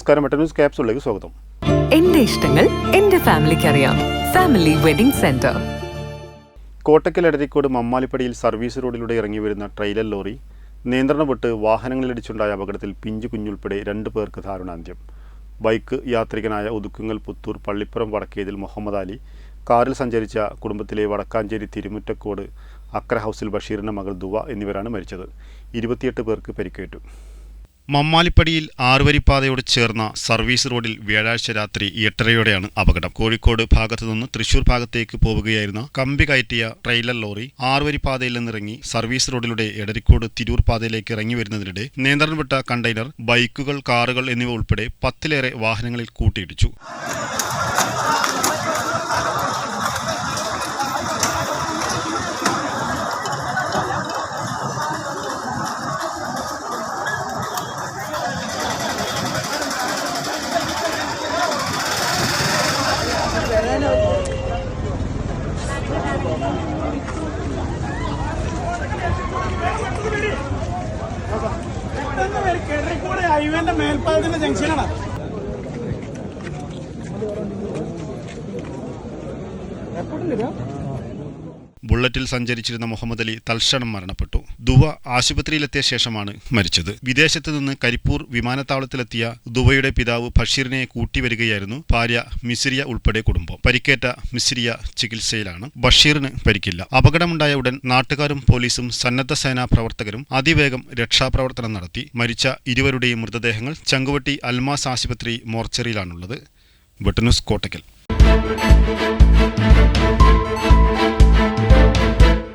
നമസ്കാരം, butter news ക്യാപ്സൂളിലേക്ക് സ്വാഗതം. എന്റെ ഇഷ്ടങ്ങൾ എന്റെ ഫാമിലിക്ക് അറിയാം. Family wedding centre. Kottakkal Edarikode മമ്മാലിപ്പടിയിൽ സർവീസ് റോഡിലൂടെ ഇറങ്ങി വരുന്ന ട്രെയിലർ ലോറി നിയന്ത്രണം വിട്ട് വാഹനങ്ങളിലിടിച്ചുണ്ടായ അപകടത്തിൽ പിഞ്ചു കുഞ്ഞുൾപ്പെടെ 2 പേർക്ക് ദാരുണാന്ത്യം. ബൈക്ക് യാത്രികനായ ഒതുക്കുങ്ങൽ പുത്തൂർ പള്ളിപ്പുറം വടക്കേതിൽ മുഹമ്മദ് അലി, കാറിൽ സഞ്ചരിച്ച കുടുംബത്തിലെ വടക്കാഞ്ചേരി തിരുമുറ്റക്കോട് അക്ര ഹൗസിൽ ബഷീറിൻ്റെ മകൾ ദുവ എന്നിവരാണ് മരിച്ചത്. 28 പേർക്ക് പരിക്കേറ്റു. മമ്മാലിപ്പടിയിൽ 6 വരിപ്പാതയോട് ചേർന്ന സർവീസ് റോഡിൽ വ്യാഴാഴ്ച രാത്രി 8:30യോടെയാണ് അപകടം. കോഴിക്കോട് ഭാഗത്തു നിന്ന് തൃശൂർ ഭാഗത്തേക്ക് പോവുകയായിരുന്ന കമ്പി കയറ്റിയ ട്രെയിലർ ലോറി 6 വരിപ്പാതയിൽ നിന്നിറങ്ങി സർവീസ് റോഡിലൂടെ എടരിക്കോട് തിരൂർ പാതയിലേക്ക് ഇറങ്ങി വരുന്നതിനിടെ നിയന്ത്രണം വിട്ട കണ്ടെയ്നർ, ബൈക്കുകൾ, കാറുകൾ എന്നിവ ഉൾപ്പെടെ 10ലേറെ വാഹനങ്ങളിൽ കൂട്ടിയിടിച്ചു. ഹൈവേന്റെ മേൽപ്പാലത്തിന്റെ ജംഗ്ഷനാണ്. ബുള്ളറ്റിൽ സഞ്ചരിച്ചിരുന്ന മുഹമ്മദ് അലി തൽക്ഷണം മരണപ്പെട്ടു. ദുവ ആശുപത്രിയിലെത്തിയ ശേഷമാണ് മരിച്ചത്. വിദേശത്ത് നിന്ന് കരിപ്പൂർ വിമാനത്താവളത്തിലെത്തിയ ദുവയുടെ പിതാവ് ബഷീറിനെ കൂട്ടിവരികയായിരുന്നു ഭാര്യ മിസിരിയ ഉൾപ്പെടെ കുടുംബം. പരിക്കേറ്റ മിസിരിയ ചികിത്സയിലാണ്. ബഷീറിന് പരിക്കില്ല. അപകടമുണ്ടായ ഉടൻ നാട്ടുകാരും പോലീസും സന്നദ്ധ സേനാ പ്രവർത്തകരും അതിവേഗം രക്ഷാപ്രവർത്തനം നടത്തി. മരിച്ച ഇരുവരുടെയും മൃതദേഹങ്ങൾ ചങ്കുവെട്ടി അൽമാസ് ആശുപത്രി മോർച്ചറിയിലാണുള്ളത്. Butter news, Kottakkal.